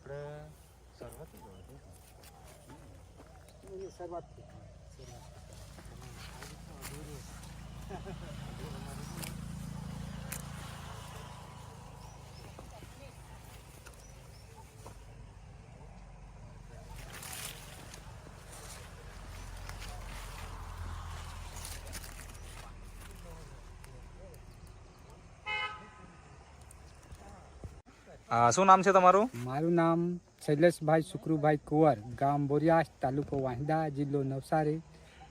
આપણે શરૂઆત શું નામ છે તમારું? મારું નામ શૈલેષભાઈ સુકરુભાઈ કુંવર, ગામ બોરિયાસ, તાલુકો વાંસદા, જિલ્લો નવસારી.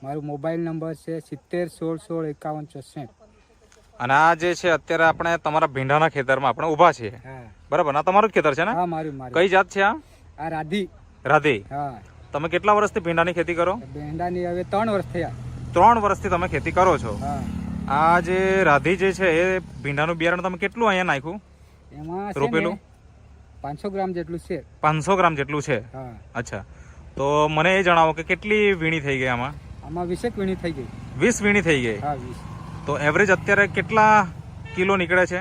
મારો મોબાઈલ નંબર છે 70 16 16 51 64. અને આ જે છે અત્યારે આપણે તમારા ભીંડાના ખેતરમાં આપણે ઊભા છીએ, હા બરાબર? ના તમારું જ ખેતર છે ને? હા મારું. કઈ જાત છે આ? આ રાધી. રાધી. હા. તમે કેટલા વર્ષથી ભીંડાની ખેતી કરો? ભીંડાની હવે 3 વર્ષ થયા. 3 વર્ષથી તમે ખેતી કરો છો. હા. આ જે રાધી જે છે એ ભીંડાનું બિયારણ તમે કેટલું અહીંયા નાખ્યું? એમાં રોપેલું 500 ગ્રામ જેટલું છે. 500 ગ્રામ જેટલું છે. હા. અચ્છા, તો મને એ જણાવો કે કેટલી વીણી થઈ ગઈ આમાં? આમાં 20 વીણી થઈ ગઈ. 20 વીણી થઈ ગઈ. હા 20. તો એવરેજ અત્યારે કેટલા કિલો નીકળે છે?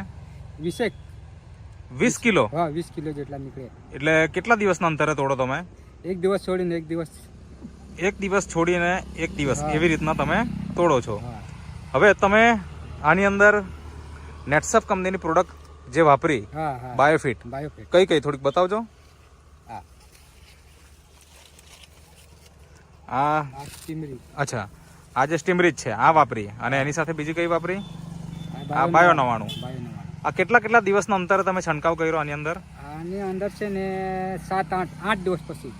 20 કિલો. હા 20 કિલો જેટલા નીકળે. એટલે કેટલા દિવસના અંતરે તોડો તમે? એક દિવસ છોડીને એક દિવસ. એક દિવસ છોડીને એક દિવસ, હા. એવી રીતના તમે તોડો છો. હા. હવે તમે આની અંદર નેટસફ કંપનીની પ્રોડક્ટ જે વાપરી, હા હા બાયોફિટ, બાયોફિટ. કઈ કઈ થોડીક બતાવજો. હા. આ આ સ્ટીમરી. અચ્છા, આ જે સ્ટીમરીજ છે આ વાપરી, અને એની સાથે બીજી કઈ વાપરી? આ બાયો 99. આ કેટલા દિવસના અંતરે તમે છંટકાવ કર્યો આની અંદર? આની અંદર છે ને 7-8 દિવસ પછી.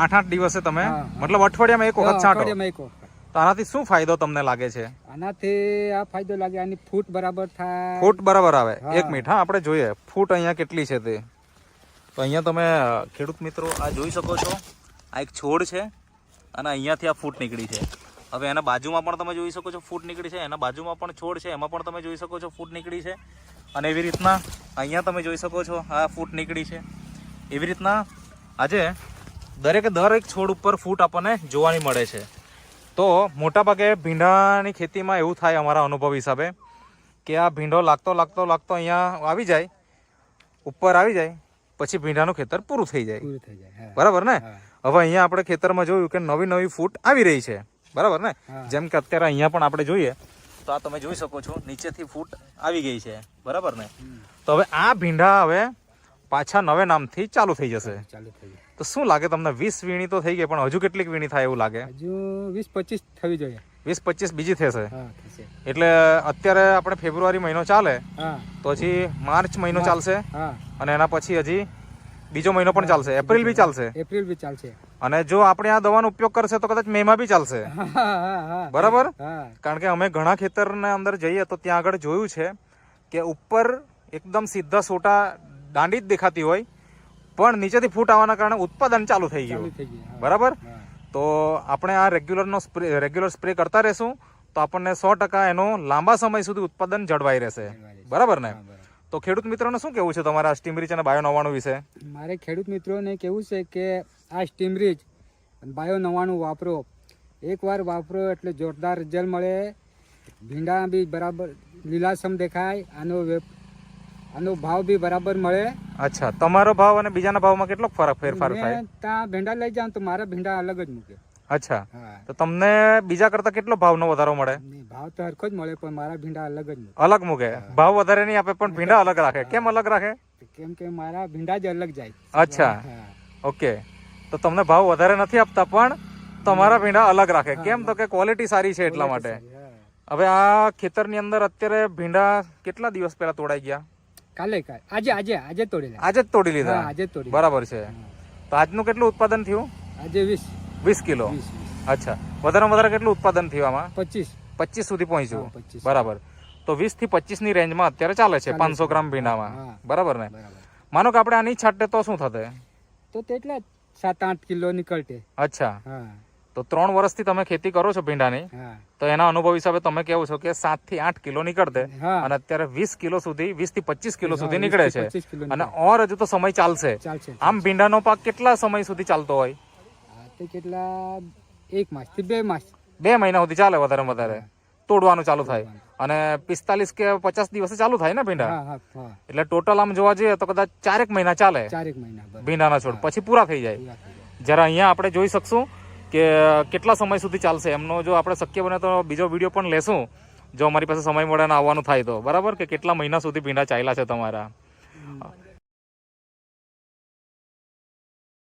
8 દિવસે તમે, હા. મતલબ અઠવાડિયામાં એક વખત છાંટો. અઠવાડિયામાં એક વખત. તો આનાથી શું ફાયદો તમને લાગે છે? આનાથી આ ફાયદો લાગે, આની ફૂટ બરાબર થાય. ફૂટ બરાબર આવે. હા. 1 મિનિટ, હા આપણે જોઈએ ફૂટ અહીંયા કેટલી છે તે. તો અહીંયા તમે ખેડૂત મિત્રો આ જોઈ શકો છો, આ એક છોડ છે અને અહીંયાથી આ ફૂટ નીકળી છે. હવે એના બાજુમાં પણ તમે જોઈ શકો છો ફૂટ નીકળી છે, એના બાજુમાં પણ છોડ છે, એમાં પણ તમે જોઈ શકો છો ફૂટ નીકળી છે. અને એવી રીતના અહીંયા તમે જોઈ શકો છો આ ફૂટ નીકળી છે. એવી રીતના આજે દરેક છોડ ઉપર ફૂટ આપણને જોવાની મળે છે. તો મોટાભાગે ભીંડાની ખેતીમાં એવું થાય અમારા અનુભવ હિસાબે કે આ ભીંડો લાગતો અહીંયા આવી જાય, ઉપર આવી જાય, પછી ભીંડાનું ખેતર પૂરું થઈ જાય. પૂરું થઈ જાય. હા. બરાબર ને? હા. હવે અહીંયા આપણે ખેતરમાં જોયું કે નવી ફૂટ આવી રહી છે, બરાબર ને? હા. જેમ કે અત્યારે અહીંયા પણ આપણે જોઈએ તો આ તમે જોઈ શકો છો નીચેથી ફૂટ આવી ગઈ છે, બરાબર ને? તો હવે આ ભીંડા હવે પાછા નવે નામથી ચાલુ થઈ જશે. ચાલુ થઈ જાય. તો શું લાગે તમને? 20 વીણી તો થઈ ગઈ, પણ હજુ કેટલીક વીણી થાય એવું લાગે? હજુ 20-25 થવી જોઈએ. 20-25 બીજી થશે. હા થશે. એટલે અત્યારે આપણે ફેબ્રુઆરી મહિનો ચાલે હા. તો હજી માર્ચ મહિનો ચાલશે, હા. અને એના પછી હજી બીજો મહિનો પણ ચાલશે, એપ્રિલ બી ચાલશે. એપ્રિલ બી ચાલશે. અને જો આપણે આ દવાનો ઉપયોગ કરશે તો કદાચ મેમાં બી ચાલશે. હા હા હા. બરાબર? હા. કારણ કે અમે ઘણા ખેતરના અંદર જઈએ તો ત્યાં આગળ જોયું છે કે ઉપર એકદમ સીધા સોટા દાંડી જ દેખાતી હોય, પણ નીચેથી ફૂટ આવવાના કારણે ઉત્પાદન ચાલુ થઈ ચાલુ ગયું. થઈ ગઈ. હા. બરાબર? હા. તો આપણે આ રેગ્યુલર સ્પ્રે કરતા રહેશું તો આપણને 100% એનો લાંબા સમય સુધી ઉત્પાદન જળવાઈ રહેશે. બરાબર ને? હા, બરાબર. તો ખેડૂત મિત્રોને શું કેવું છે તમારા સ્ટીમરીચ અને બાયો 99 વિશે? મારે ખેડૂત મિત્રોને કેવું છે કે આ સ્ટીમરીજ બાયો 99 વાપરો. એકવાર વાપરો એટલે જોરદાર રિઝલ્ટ મળે. ભીંડા બી બરાબર લીલાછમ દેખાય. આનો ભાવ બી બરાબર મળે. અચ્છા, તમારો ભાવ અને બીજાના ભાવમાં કેટલો ફેરફાર થાય? મેં ત્યાં ભીંડા લઈ જાઉં તો મારા ભીંડા અલગ જ મૂકે. અચ્છા, હા. તો તમને બીજા કરતા કેટલો ભાવનો વધારો મળે? ભાવ તો હરખો જ મળે, પણ મારા ભીંડા અલગ જ મૂકે. અલગ મૂકે. ભાવ વધારે નહીં આપે પણ ભીંડા અલગ રાખે. કેમ અલગ રાખે? કેમ કે મારા ભીંડા જ અલગ જાય. અચ્છા, હા. ઓકે. તો તમને ભાવ વધારે નથી આપતા પણ તમારા ભીંડા અલગ રાખે. કેમ? તો કે ક્વોલિટી સારી છે એટલા માટે. હા. હવે આ ખેતરની અંદર અત્યારે ભીંડા કેટલા દિવસ પહેલા તોડાઈ ગયા? કાલે આજે તોડેલા. આજે જ તોડી લીધા? હા, આજે જ તોડી. બરાબર છે. તો આજનું કેટલું ઉત્પાદન થયું? આજે 20 કિલો. 20. અચ્છા, વધારેમાં વધારે કેટલું ઉત્પાદન થયું આમાં? 25 સુધી પહોંચ્યું. હા, 25. બરાબર. તો 20 થી 25 ની રેન્જમાં અત્યારે ચાલે છે 500 ગ્રામ ભીંડામાં. હા. બરાબર ને? બરાબર. માનો કે આપણે આની છાંટે તો શું થશે? તો તેટલા 7-8 કિલો નીકળતે. અચ્છા, હા. તો 3 વર્ષથી તમે ખેતી કરો છો ભીંડાની, હા. તો એના અનુભવ હિસાબે તમે કેવું છો કે 7 થી 8 કિલો નીકળતે, હા. અને અત્યારે 20 કિલો સુધી, 20 થી 25 કિલો હા, સુધી 20 નીકળે થી છે. 25 કિલો અને નીકળે. ઓર હજુ તો સમય ચાલશે. ચાલશે. આમ ભીંડાનો પાક કેટલા સમય સુધી ચાલતો હોય? આ તો કેટલા 1 માસ થી 2 માસ. 2 મહિના સુધી ચાલે વધારે તોડવાનું ચાલુ થાય. અને 45 કે 50 દિવસે ચાલુ થાય ને ભીંડા? હા હા હા એટલે ટોટલ આમ જોવા જઈએ તો કદાચ 4 મહિના ચાલે 4 મહિના બરાબર. ભીંડાના છોડ, પછી પૂરા થઈ જાય. પૂરા થઈ જાય. જરા અહીંયા આપણે જોઈ શકશું કે કેટલા સમય સુધી ચાલશે એમનો. જો આપણે શક્ય બને તો બીજો વિડીયો પણ લેશું, જો અમારી પાસે સમય મળે ને આવવાનું થાય તો, બરાબર, કે કેટલા મહિના સુધી ભીંડા ચાલ્યા છે તમારા.